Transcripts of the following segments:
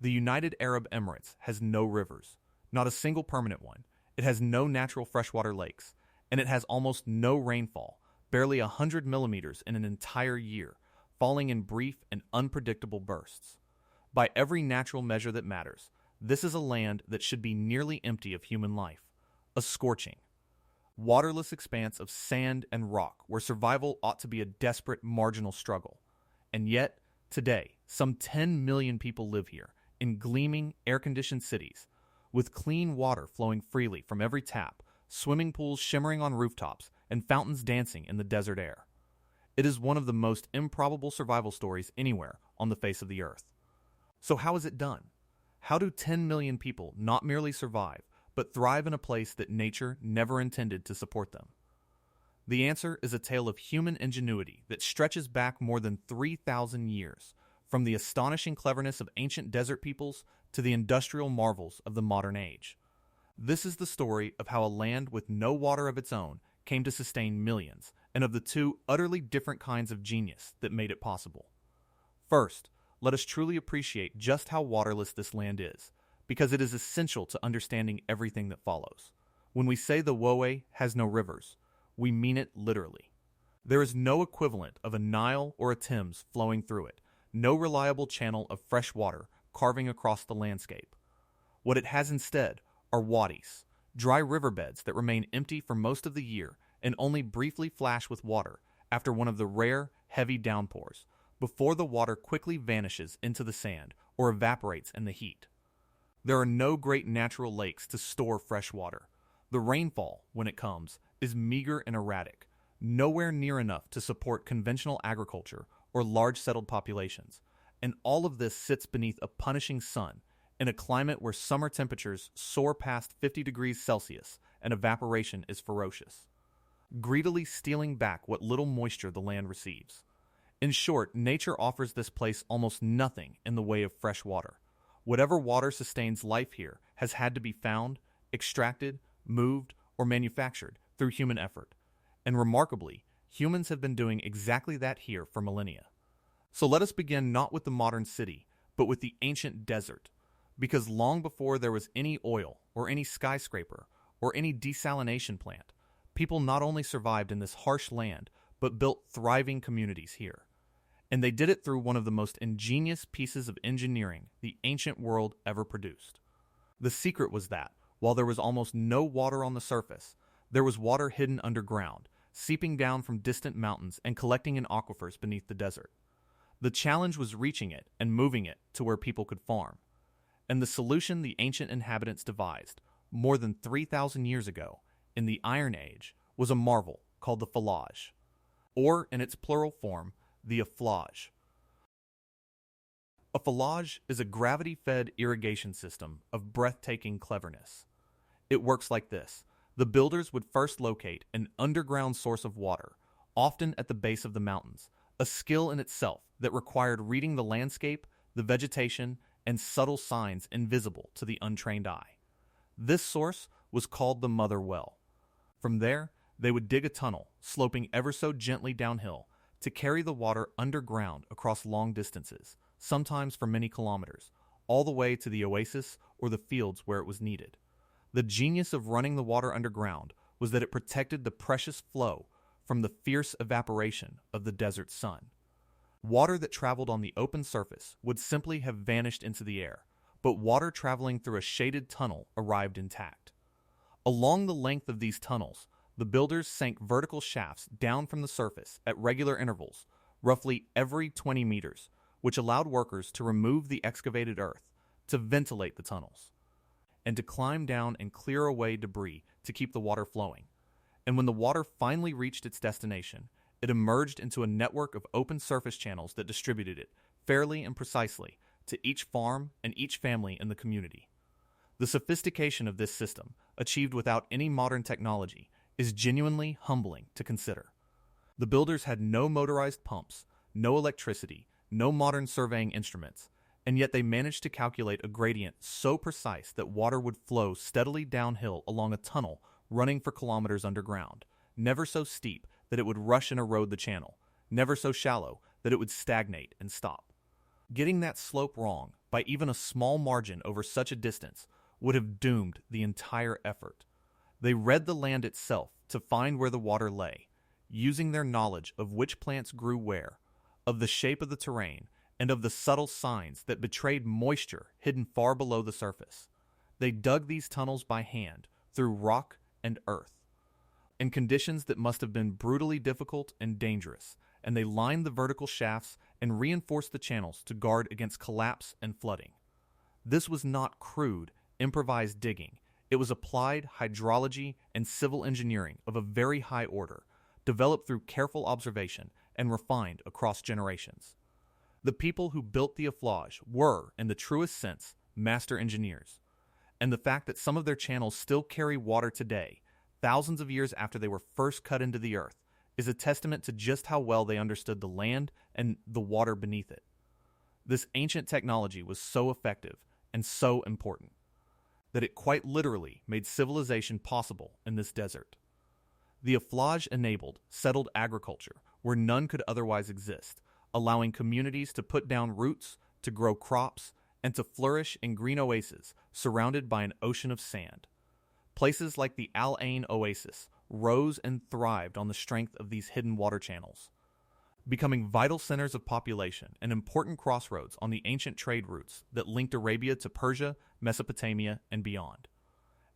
The United Arab Emirates has no rivers, not a single permanent one. It has no natural freshwater lakes, and it has almost no rainfall, barely 100 millimeters in an entire year, falling in brief and unpredictable bursts. By every natural measure that matters, this is a land that should be nearly empty of human life, a scorching, waterless expanse of sand and rock where survival ought to be a desperate marginal struggle. And yet, today, some 10 million people live here, in gleaming, air-conditioned cities, with clean water flowing freely from every tap, swimming pools shimmering on rooftops, and fountains dancing in the desert air. It is one of the most improbable survival stories anywhere on the face of the earth. So how is it done? How do 10 million people not merely survive, but thrive in a place that nature never intended to support them? The answer is a tale of human ingenuity that stretches back more than 3,000 years, from the astonishing cleverness of ancient desert peoples to the industrial marvels of the modern age. This is the story of how a land with no water of its own came to sustain millions, and of the two utterly different kinds of genius that made it possible. First, let us truly appreciate just how waterless this land is, because it is essential to understanding everything that follows. When we say the UAE has no rivers, we mean it literally. There is no equivalent of a Nile or a Thames flowing through it, no reliable channel of fresh water carving across the landscape. What it has instead are wadis, dry riverbeds that remain empty for most of the year and only briefly flash with water after one of the rare, heavy downpours, before the water quickly vanishes into the sand or evaporates in the heat. There are no great natural lakes to store fresh water. The rainfall, when it comes, is meager and erratic, nowhere near enough to support conventional agriculture or large settled populations, and all of this sits beneath a punishing sun in a climate where summer temperatures soar past 50 degrees Celsius and evaporation is ferocious, greedily stealing back what little moisture the land receives. In short, nature offers this place almost nothing in the way of fresh water. Whatever water sustains life here has had to be found, extracted, moved, or manufactured through human effort. And remarkably, humans have been doing exactly that here for millennia. So let us begin not with the modern city, but with the ancient desert. Because long before there was any oil, or any skyscraper, or any desalination plant, people not only survived in this harsh land, but built thriving communities here. And they did it through one of the most ingenious pieces of engineering the ancient world ever produced. The secret was that, while there was almost no water on the surface, there was water hidden underground, seeping down from distant mountains and collecting in aquifers beneath the desert. The challenge was reaching it and moving it to where people could farm. And the solution the ancient inhabitants devised, more than 3,000 years ago, in the Iron Age, was a marvel called the falaj, or in its plural form, the aflaj. A falaj is a gravity-fed irrigation system of breathtaking cleverness. It works like this. The builders would first locate an underground source of water, often at the base of the mountains, a skill in itself that required reading the landscape, the vegetation, and subtle signs invisible to the untrained eye. This source was called the mother well. From there, they would dig a tunnel, sloping ever so gently downhill, to carry the water underground across long distances, sometimes for many kilometers, all the way to the oasis or the fields where it was needed. The genius of running the water underground was that it protected the precious flow from the fierce evaporation of the desert sun. Water that traveled on the open surface would simply have vanished into the air, but water traveling through a shaded tunnel arrived intact. Along the length of these tunnels, the builders sank vertical shafts down from the surface at regular intervals, roughly every 20 meters, which allowed workers to remove the excavated earth, to ventilate the tunnels, and to climb down and clear away debris to keep the water flowing. And when the water finally reached its destination, it emerged into a network of open surface channels that distributed it, fairly and precisely, to each farm and each family in the community. The sophistication of this system, achieved without any modern technology, is genuinely humbling to consider. The builders had no motorized pumps, no electricity, no modern surveying instruments, and yet they managed to calculate a gradient so precise that water would flow steadily downhill along a tunnel running for kilometers underground, never so steep that it would rush and erode the channel, never so shallow that it would stagnate and stop. Getting that slope wrong by even a small margin over such a distance would have doomed the entire effort. They read the land itself to find where the water lay, using their knowledge of which plants grew where, of the shape of the terrain, and of the subtle signs that betrayed moisture hidden far below the surface. They dug these tunnels by hand, through rock and earth, in conditions that must have been brutally difficult and dangerous, and they lined the vertical shafts and reinforced the channels to guard against collapse and flooding. This was not crude, improvised digging. It was applied hydrology and civil engineering of a very high order, developed through careful observation and refined across generations. The people who built the aflaj were, in the truest sense, master engineers, and the fact that some of their channels still carry water today, thousands of years after they were first cut into the earth, is a testament to just how well they understood the land and the water beneath it. This ancient technology was so effective and so important that it quite literally made civilization possible in this desert. The aflaj enabled settled agriculture where none could otherwise exist, allowing communities to put down roots, to grow crops, and to flourish in green oases surrounded by an ocean of sand. Places like the Al Ain oasis rose and thrived on the strength of these hidden water channels, becoming vital centers of population and important crossroads on the ancient trade routes that linked Arabia to Persia, Mesopotamia, and beyond.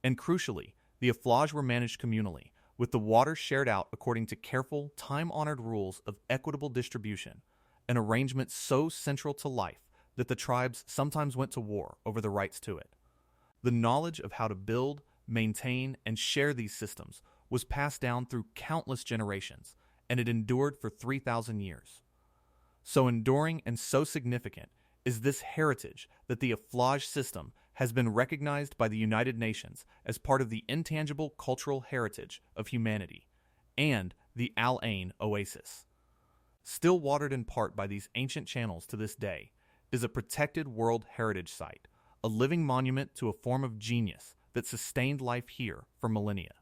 And crucially, the aflaj were managed communally, with the water shared out according to careful, time-honored rules of equitable distribution, an arrangement so central to life that the tribes sometimes went to war over the rights to it. The knowledge of how to build, maintain, and share these systems was passed down through countless generations, and it endured for 3,000 years. So enduring and so significant is this heritage that the aflaj system has been recognized by the United Nations as part of the intangible cultural heritage of humanity, and the Al Ain oasis. Still watered in part by these ancient channels to this day, is a protected World Heritage Site, a living monument to a form of genius that sustained life here for millennia.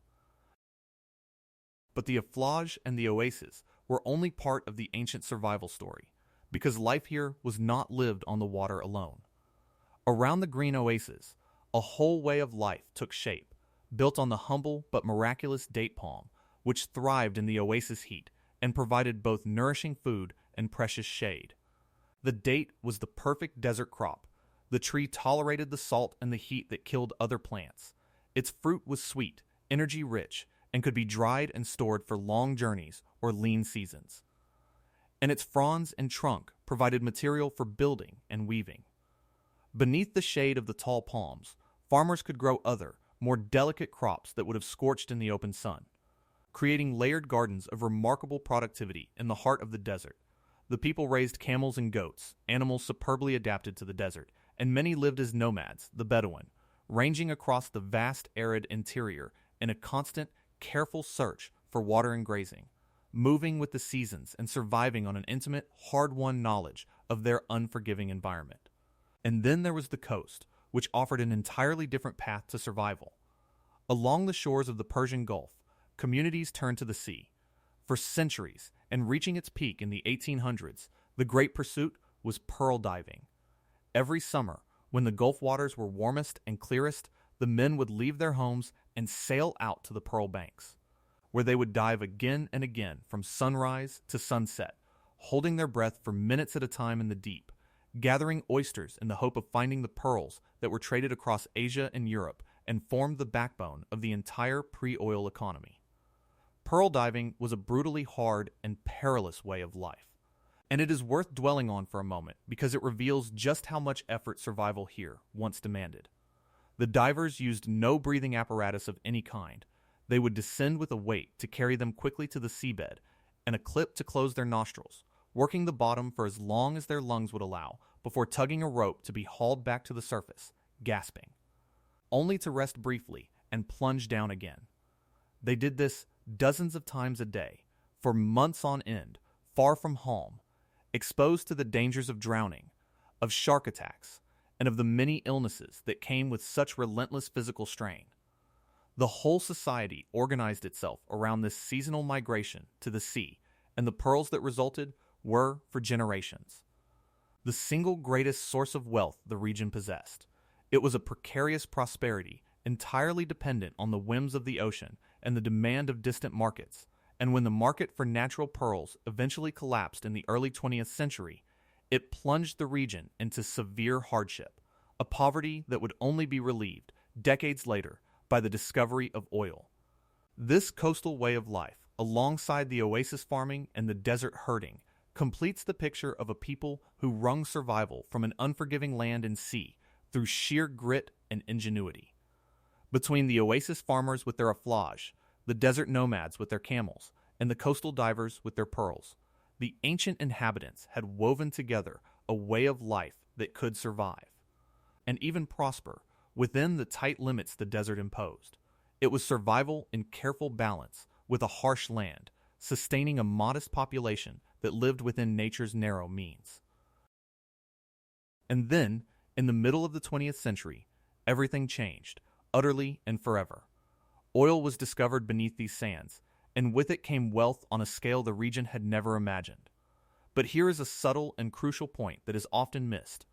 But the aflaj and the oasis were only part of the ancient survival story, because life here was not lived on the water alone. Around the green oasis, a whole way of life took shape, built on the humble but miraculous date palm, which thrived in the oasis heat and provided both nourishing food and precious shade. The date was the perfect desert crop. The tree tolerated the salt and the heat that killed other plants. Its fruit was sweet, energy-rich, and could be dried and stored for long journeys or lean seasons. And its fronds and trunk provided material for building and weaving. Beneath the shade of the tall palms, farmers could grow other, more delicate crops that would have scorched in the open sun, creating layered gardens of remarkable productivity in the heart of the desert. The people raised camels and goats, animals superbly adapted to the desert, and many lived as nomads, the Bedouin, ranging across the vast arid interior in a constant, careful search for water and grazing, moving with the seasons and surviving on an intimate, hard-won knowledge of their unforgiving environment. And then there was the coast, which offered an entirely different path to survival. Along the shores of the Persian Gulf, communities turned to the sea. For centuries, and reaching its peak in the 1800s, the great pursuit was pearl diving. Every summer, when the Gulf waters were warmest and clearest, the men would leave their homes and sail out to the pearl banks, where they would dive again and again from sunrise to sunset, holding their breath for minutes at a time in the deep, gathering oysters in the hope of finding the pearls that were traded across Asia and Europe and formed the backbone of the entire pre-oil economy. Pearl diving was a brutally hard and perilous way of life, and it is worth dwelling on for a moment because it reveals just how much effort survival here once demanded. The divers used no breathing apparatus of any kind. They would descend with a weight to carry them quickly to the seabed and a clip to close their nostrils, working the bottom for as long as their lungs would allow before tugging a rope to be hauled back to the surface, gasping, only to rest briefly and plunge down again. They did this dozens of times a day, for months on end, far from home, exposed to the dangers of drowning, of shark attacks, and of the many illnesses that came with such relentless physical strain. The whole society organized itself around this seasonal migration to the sea, and the pearls that resulted were for generations. the single greatest source of wealth the region possessed. It was a precarious prosperity, entirely dependent on the whims of the ocean and the demand of distant markets, and when the market for natural pearls eventually collapsed in the early 20th century, it plunged the region into severe hardship, a poverty that would only be relieved decades later by the discovery of oil. This coastal way of life, alongside the oasis farming and the desert herding, completes the picture of a people who wrung survival from an unforgiving land and sea through sheer grit and ingenuity. Between the oasis farmers with their aflaj, the desert nomads with their camels, and the coastal divers with their pearls, the ancient inhabitants had woven together a way of life that could survive and even prosper within the tight limits the desert imposed. It was survival in careful balance with a harsh land, sustaining a modest population that lived within nature's narrow means. And then, in the middle of the 20th century, everything changed, utterly and forever. Oil was discovered beneath these sands, and with it came wealth on a scale the region had never imagined. But here is a subtle and crucial point that is often missed.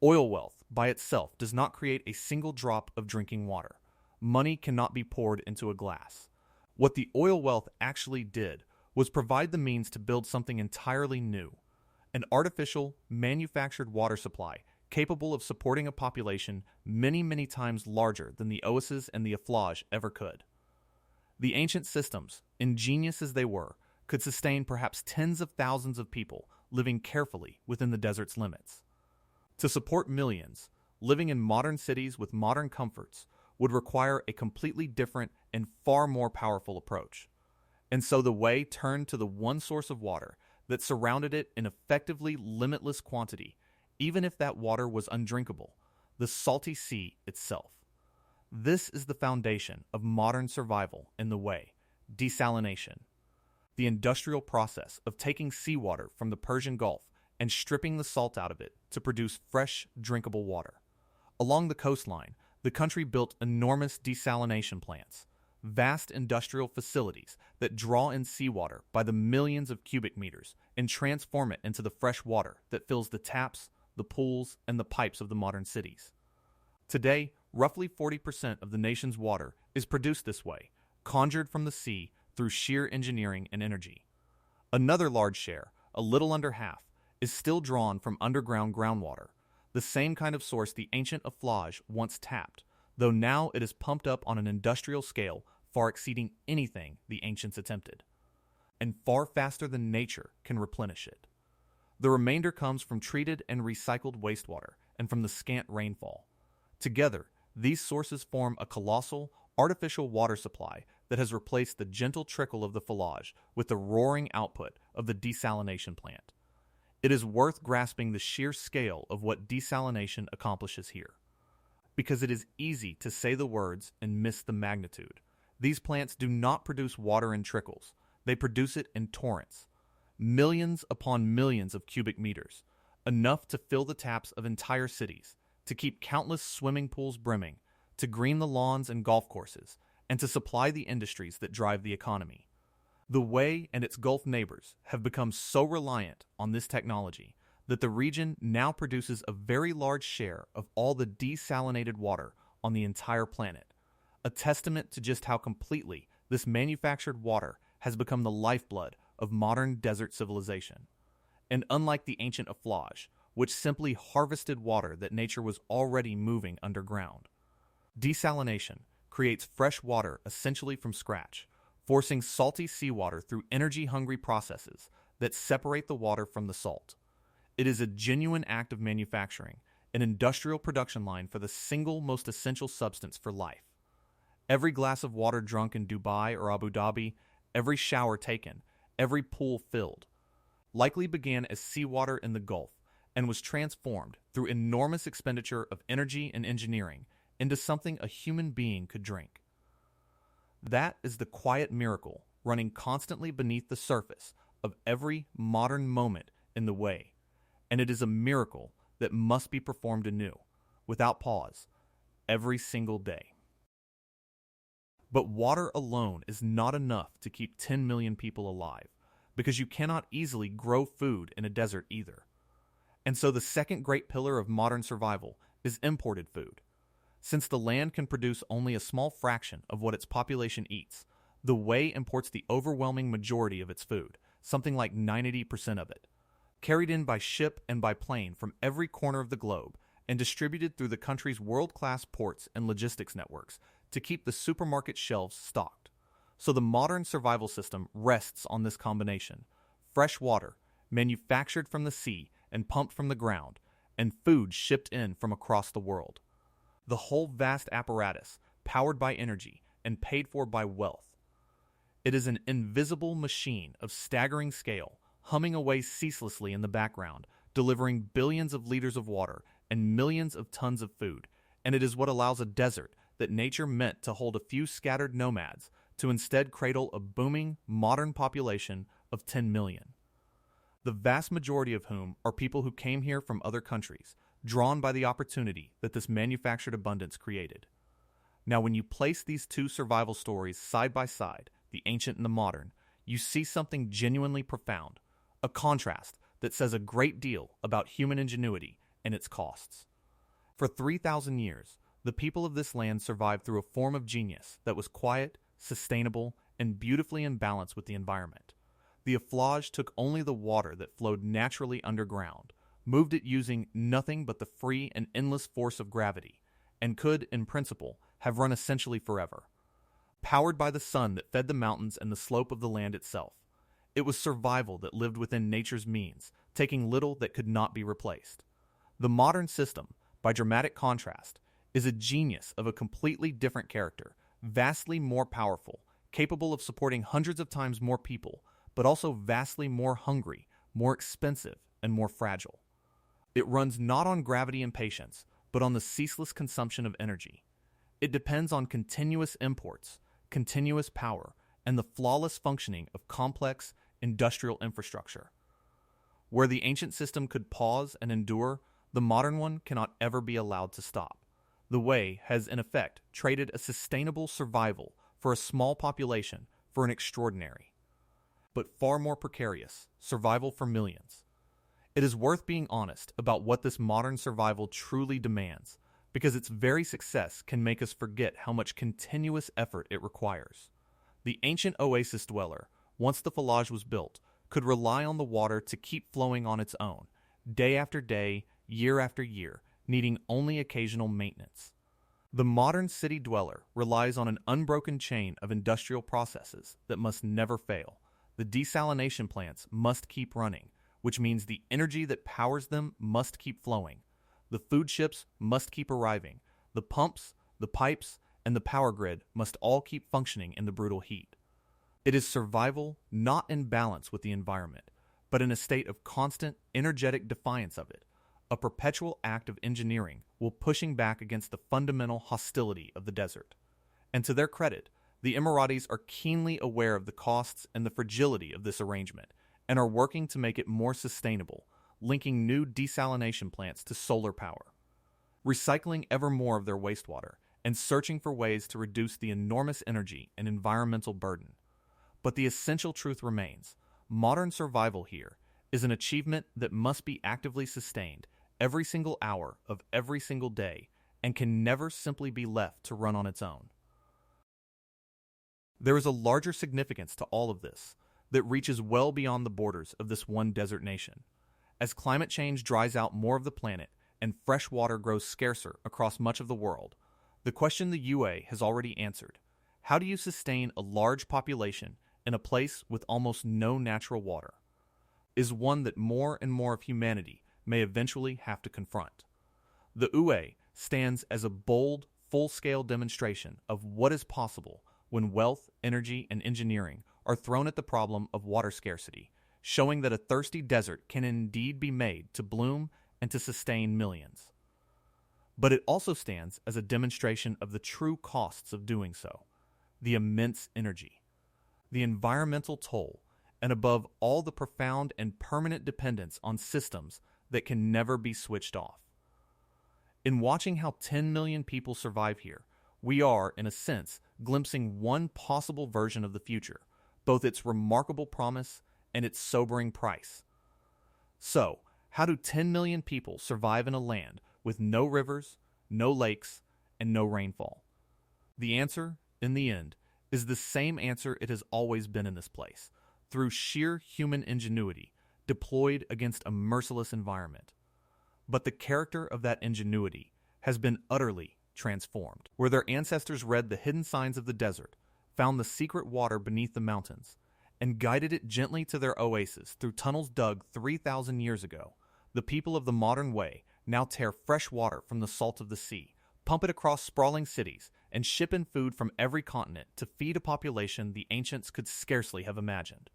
Oil wealth, by itself, does not create a single drop of drinking water. Money cannot be poured into a glass. What the oil wealth actually did was provide the means to build something entirely new, an artificial, manufactured water supply capable of supporting a population many, many times larger than the oasis and the aflaj ever could. The ancient systems, ingenious as they were, could sustain perhaps tens of thousands of people living carefully within the desert's limits. To support millions, living in modern cities with modern comforts would require a completely different and far more powerful approach. And so the way turned to the one source of water that surrounded it in effectively limitless quantity, even if that water was undrinkable, the salty sea itself. This is the foundation of modern survival in the way, desalination. The industrial process of taking seawater from the Persian Gulf and stripping the salt out of it to produce fresh, drinkable water. Along the coastline, the country built enormous desalination plants, vast industrial facilities that draw in seawater by the millions of cubic meters and transform it into the fresh water that fills the taps, the pools, and the pipes of the modern cities. Today, roughly 40% of the nation's water is produced this way, conjured from the sea through sheer engineering and energy. Another large share, a little under half, is still drawn from underground groundwater, the same kind of source the ancient aflaj once tapped, though now it is pumped up on an industrial scale far exceeding anything the ancients attempted, and far faster than nature can replenish it. The remainder comes from treated and recycled wastewater and from the scant rainfall. Together, these sources form a colossal, artificial water supply that has replaced the gentle trickle of the falaj with the roaring output of the desalination plant. It is worth grasping the sheer scale of what desalination accomplishes here. Because it is easy to say the words and miss the magnitude. These plants do not produce water in trickles. They produce it in torrents. Millions upon millions of cubic meters, enough to fill the taps of entire cities, to keep countless swimming pools brimming, to green the lawns and golf courses, and to supply the industries that drive the economy. The Way and its Gulf neighbors have become so reliant on this technology that the region now produces a very large share of all the desalinated water on the entire planet, a testament to just how completely this manufactured water has become the lifeblood of modern desert civilization. And unlike the ancient aflaj, which simply harvested water that nature was already moving underground, desalination creates fresh water essentially from scratch, forcing salty seawater through energy-hungry processes that separate the water from the salt. It is a genuine act of manufacturing, an industrial production line for the single most essential substance for life. Every glass of water drunk in Dubai or Abu Dhabi, every shower taken, every pool filled, likely began as seawater in the Gulf and was transformed through enormous expenditure of energy and engineering into something a human being could drink. That is the quiet miracle running constantly beneath the surface of every modern moment in the Way, and it is a miracle that must be performed anew, without pause, every single day. But water alone is not enough to keep 10 million people alive, because you cannot easily grow food in a desert either. And so the second great pillar of modern survival is imported food. Since the land can produce only a small fraction of what its population eats, the UAE imports the overwhelming majority of its food, something like 90% of it, carried in by ship and by plane from every corner of the globe and distributed through the country's world-class ports and logistics networks to keep the supermarket shelves stocked. So the modern survival system rests on this combination: fresh water, manufactured from the sea and pumped from the ground, and food shipped in from across the world. The whole vast apparatus, powered by energy and paid for by wealth. It is an invisible machine of staggering scale, humming away ceaselessly in the background, delivering billions of liters of water and millions of tons of food, and it is what allows a desert that nature meant to hold a few scattered nomads to instead cradle a booming, modern population of 10 million. The vast majority of whom are people who came here from other countries, drawn by the opportunity that this manufactured abundance created. Now, when you place these two survival stories side by side, the ancient and the modern, you see something genuinely profound, a contrast that says a great deal about human ingenuity and its costs. For 3,000 years, the people of this land survived through a form of genius that was quiet, sustainable, and beautifully in balance with the environment. The aflaj took only the water that flowed naturally underground, moved it using nothing but the free and endless force of gravity, and could, in principle, have run essentially forever. Powered by the sun that fed the mountains and the slope of the land itself, it was survival that lived within nature's means, taking little that could not be replaced. The modern system, by dramatic contrast, is a genius of a completely different character, vastly more powerful, capable of supporting hundreds of times more people, but also vastly more hungry, more expensive, and more fragile. It runs not on gravity and patience, but on the ceaseless consumption of energy. It depends on continuous imports, continuous power, and the flawless functioning of complex industrial infrastructure. Where the ancient system could pause and endure, the modern one cannot ever be allowed to stop. The UAE has, in effect, traded a sustainable survival for a small population for an extraordinary, but far more precarious, survival for millions. It is worth being honest about what this modern survival truly demands, because its very success can make us forget how much continuous effort it requires. The ancient oasis dweller, once the falaj was built, could rely on the water to keep flowing on its own, day after day, year after year, needing only occasional maintenance. The modern city dweller relies on an unbroken chain of industrial processes that must never fail. The desalination plants must keep running, which means the energy that powers them must keep flowing. The food ships must keep arriving. The pumps, the pipes, and the power grid must all keep functioning in the brutal heat. It is survival not in balance with the environment, but in a state of constant, energetic defiance of it, a perpetual act of engineering while pushing back against the fundamental hostility of the desert. And to their credit, the Emiratis are keenly aware of the costs and the fragility of this arrangement, and are working to make it more sustainable, linking new desalination plants to solar power, recycling ever more of their wastewater, and searching for ways to reduce the enormous energy and environmental burden. But the essential truth remains: modern survival here is an achievement that must be actively sustained every single hour of every single day, and can never simply be left to run on its own. There is a larger significance to all of this that reaches well beyond the borders of this one desert nation. As climate change dries out more of the planet and fresh water grows scarcer across much of the world, the question the UA has already answered: how do you sustain a large population in a place with almost no natural water? Is one that more and more of humanity may eventually have to confront. The UA stands as a bold, full-scale demonstration of what is possible when wealth, energy, and engineering are thrown at the problem of water scarcity, showing that a thirsty desert can indeed be made to bloom and to sustain millions. But it also stands as a demonstration of the true costs of doing so: the immense energy, the environmental toll, and above all, the profound and permanent dependence on systems that can never be switched off. In watching how 10 million people survive here, we are, in a sense, glimpsing one possible version of the future, both its remarkable promise and its sobering price. So, How do 10 million people survive in a land with no rivers, no lakes, and no rainfall? The answer, in the end, is the same answer it has always been in this place, through sheer human ingenuity deployed against a merciless environment. But the character of that ingenuity has been utterly transformed. Where their ancestors read the hidden signs of the desert, found the secret water beneath the mountains, and guided it gently to their oasis through tunnels dug 3,000 years ago, the people of the modern way now tear fresh water from the salt of the sea, pump it across sprawling cities, and ship in food from every continent to feed a population the ancients could scarcely have imagined.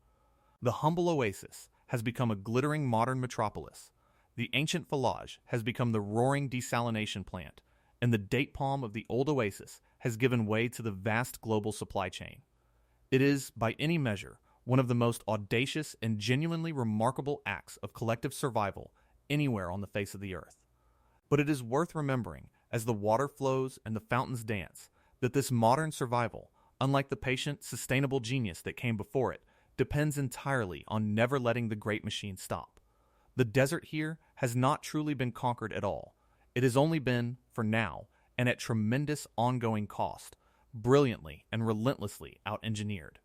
The humble oasis has become a glittering modern metropolis. The ancient falaj has become the roaring desalination plant, and the date palm of the old oasis has given way to the vast global supply chain. It is, by any measure, one of the most audacious and genuinely remarkable acts of collective survival anywhere on the face of the earth. But it is worth remembering, as the water flows and the fountains dance, that this modern survival, unlike the patient, sustainable genius that came before it, depends entirely on never letting the great machine stop. The desert here has not truly been conquered at all. It has only been, for now, and at tremendous ongoing cost, brilliantly and relentlessly out-engineered.